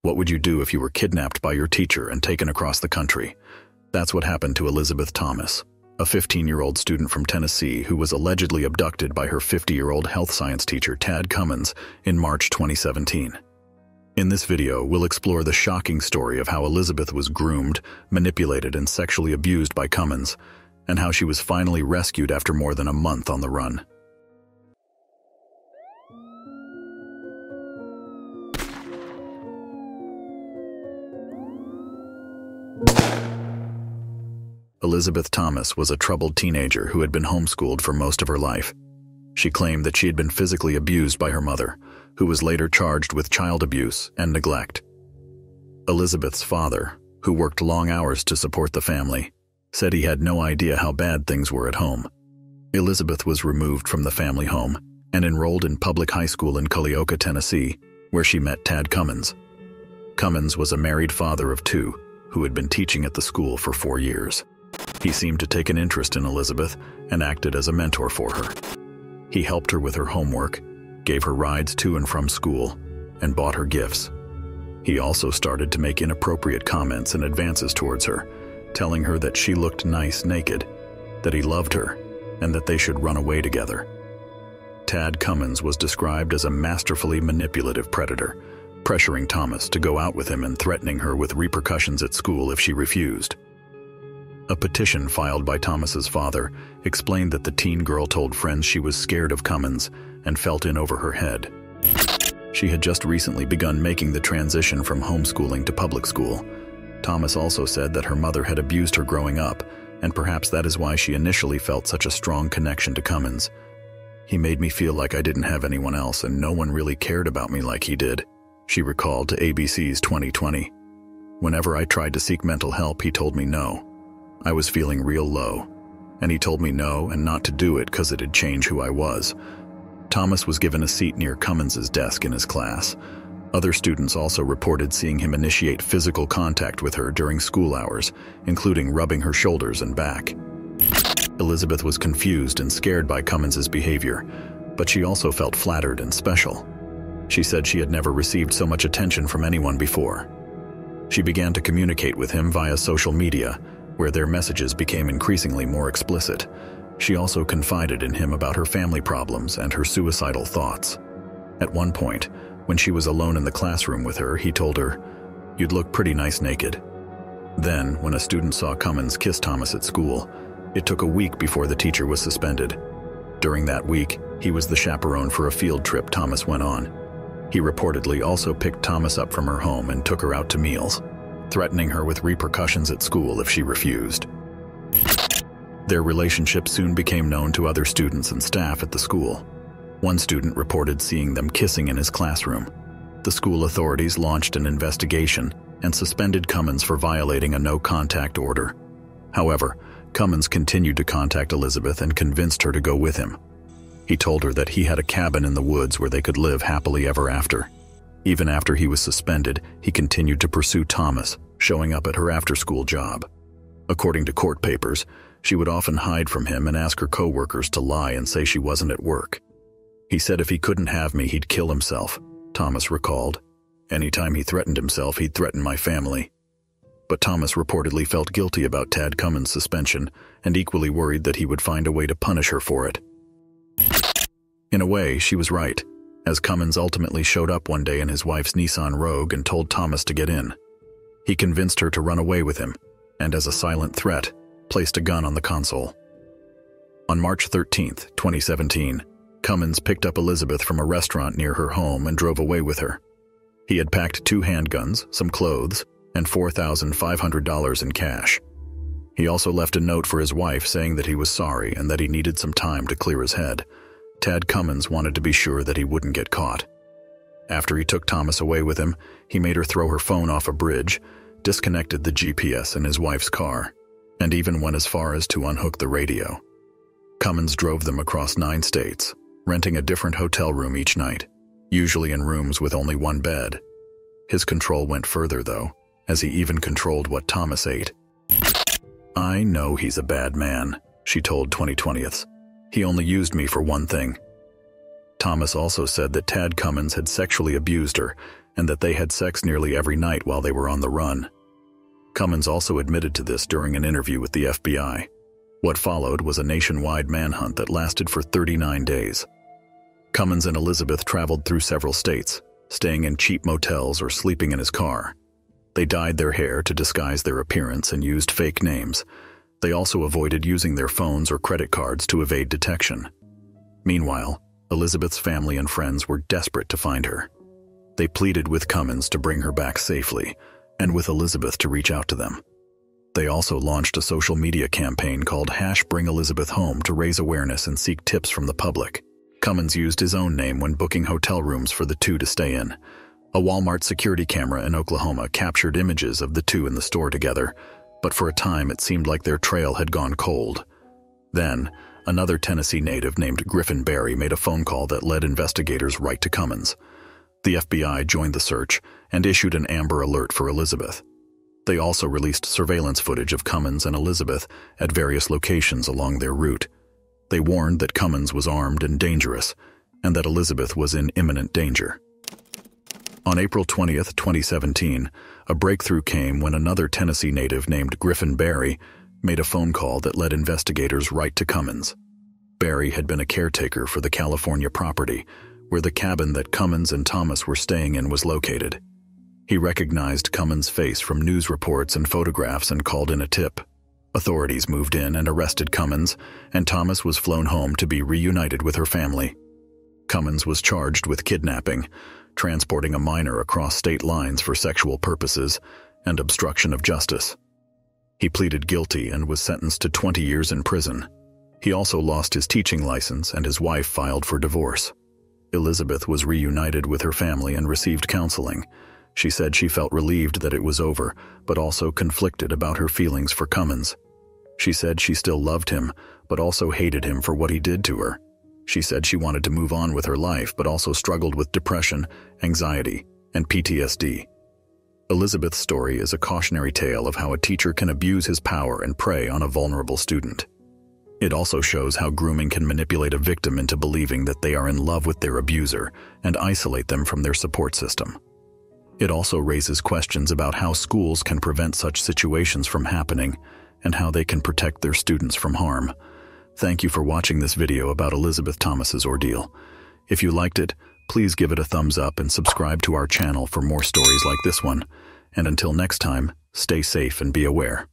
What would you do if you were kidnapped by your teacher and taken across the country? That's what happened to Elizabeth Thomas, a 15-year-old student from Tennessee who was allegedly abducted by her 50-year-old health science teacher Tad Cummins in March 2017. In this video, we'll explore the shocking story of how Elizabeth was groomed, manipulated, and sexually abused by Cummins, and how she was finally rescued after more than a month on the run. Elizabeth Thomas was a troubled teenager who had been homeschooled for most of her life. She claimed that she had been physically abused by her mother, who was later charged with child abuse and neglect. Elizabeth's father, who worked long hours to support the family, said he had no idea how bad things were at home. Elizabeth was removed from the family home and enrolled in public high school in Culleoka, Tennessee, where she met Tad Cummins. Cummins was a married father of two who had been teaching at the school for 4 years. He seemed to take an interest in Elizabeth and acted as a mentor for her. He helped her with her homework, gave her rides to and from school, and bought her gifts. He also started to make inappropriate comments and advances towards her, telling her that she looked nice naked, that he loved her, and that they should run away together. Tad Cummins was described as a masterfully manipulative predator, pressuring Thomas to go out with him and threatening her with repercussions at school if she refused. A petition filed by Thomas's father explained that the teen girl told friends she was scared of Cummins and felt in over her head. She had just recently begun making the transition from homeschooling to public school. Thomas also said that her mother had abused her growing up, and perhaps that is why she initially felt such a strong connection to Cummins. "He made me feel like I didn't have anyone else and no one really cared about me like he did," she recalled to ABC's 2020. "Whenever I tried to seek mental help, he told me no. I was feeling real low, and he told me no and not to do it because it'd change who I was." Thomas was given a seat near Cummins's desk in his class. Other students also reported seeing him initiate physical contact with her during school hours, including rubbing her shoulders and back. Elizabeth was confused and scared by Cummins's behavior, but she also felt flattered and special. She said she had never received so much attention from anyone before. She began to communicate with him via social media, where their messages became increasingly more explicit. She also confided in him about her family problems and her suicidal thoughts. At one point, when she was alone in the classroom with her, he told her, "You'd look pretty nice naked." Then, when a student saw Cummins kiss Thomas at school, it took a week before the teacher was suspended. During that week, he was the chaperone for a field trip Thomas went on. He reportedly also picked Thomas up from her home and took her out to meals, threatening her with repercussions at school if she refused. Their relationship soon became known to other students and staff at the school. One student reported seeing them kissing in his classroom. The school authorities launched an investigation and suspended Cummins for violating a no-contact order. However, Cummins continued to contact Elizabeth and convinced her to go with him. He told her that he had a cabin in the woods where they could live happily ever after. Even after he was suspended, he continued to pursue Thomas, showing up at her after-school job. According to court papers, she would often hide from him and ask her co-workers to lie and say she wasn't at work. "He said if he couldn't have me, he'd kill himself," Thomas recalled. "Anytime he threatened himself, he'd threaten my family." But Thomas reportedly felt guilty about Tad Cummins' suspension and equally worried that he would find a way to punish her for it. In a way, she was right, as Cummins ultimately showed up one day in his wife's Nissan Rogue and told Thomas to get in. He convinced her to run away with him, and as a silent threat, placed a gun on the console. On March 13, 2017, Cummins picked up Elizabeth from a restaurant near her home and drove away with her. He had packed 2 handguns, some clothes, and $4,500 in cash. He also left a note for his wife saying that he was sorry and that he needed some time to clear his head. Tad Cummins wanted to be sure that he wouldn't get caught. After he took Thomas away with him, he made her throw her phone off a bridge, disconnected the GPS in his wife's car, and even went as far as to unhook the radio. Cummins drove them across 9 states, renting a different hotel room each night, usually in rooms with only 1 bed. His control went further, though, as he even controlled what Thomas ate. "I know he's a bad man," she told 2020ths. "He only used me for one thing." Thomas also said that Tad Cummins had sexually abused her and that they had sex nearly every night while they were on the run. Cummins also admitted to this during an interview with the FBI. What followed was a nationwide manhunt that lasted for 39 days. Cummins and Elizabeth traveled through several states, staying in cheap motels or sleeping in his car. They dyed their hair to disguise their appearance and used fake names. They also avoided using their phones or credit cards to evade detection. Meanwhile, Elizabeth's family and friends were desperate to find her. They pleaded with Cummins to bring her back safely, and with Elizabeth to reach out to them. They also launched a social media campaign called #BringElizabethHome to raise awareness and seek tips from the public. Cummins used his own name when booking hotel rooms for the two to stay in. A Walmart security camera in Oklahoma captured images of the two in the store together, but for a time it seemed like their trail had gone cold. Then, another Tennessee native named Griffin Barry made a phone call that led investigators right to Cummins. The FBI joined the search and issued an Amber Alert for Elizabeth. They also released surveillance footage of Cummins and Elizabeth at various locations along their route. They warned that Cummins was armed and dangerous, and that Elizabeth was in imminent danger. On April 20th, 2017, a breakthrough came when another Tennessee native named Griffin Barry made a phone call that led investigators right to Cummins. Barry had been a caretaker for the California property, where the cabin that Cummins and Thomas were staying in was located. He recognized Cummins' face from news reports and photographs and called in a tip. Authorities moved in and arrested Cummins, and Thomas was flown home to be reunited with her family. Cummins was charged with kidnapping, transporting a minor across state lines for sexual purposes, and obstruction of justice. He pleaded guilty and was sentenced to 20 years in prison. He also lost his teaching license, and his wife filed for divorce. Elizabeth was reunited with her family and received counseling. She said she felt relieved that it was over, but also conflicted about her feelings for Cummins. She said she still loved him, but also hated him for what he did to her. She said she wanted to move on with her life, but also struggled with depression, anxiety, and PTSD. Elizabeth's story is a cautionary tale of how a teacher can abuse his power and prey on a vulnerable student. It also shows how grooming can manipulate a victim into believing that they are in love with their abuser and isolate them from their support system. It also raises questions about how schools can prevent such situations from happening and how they can protect their students from harm. Thank you for watching this video about Elizabeth Thomas's ordeal. If you liked it, please give it a thumbs up and subscribe to our channel for more stories like this one. And until next time, stay safe and be aware.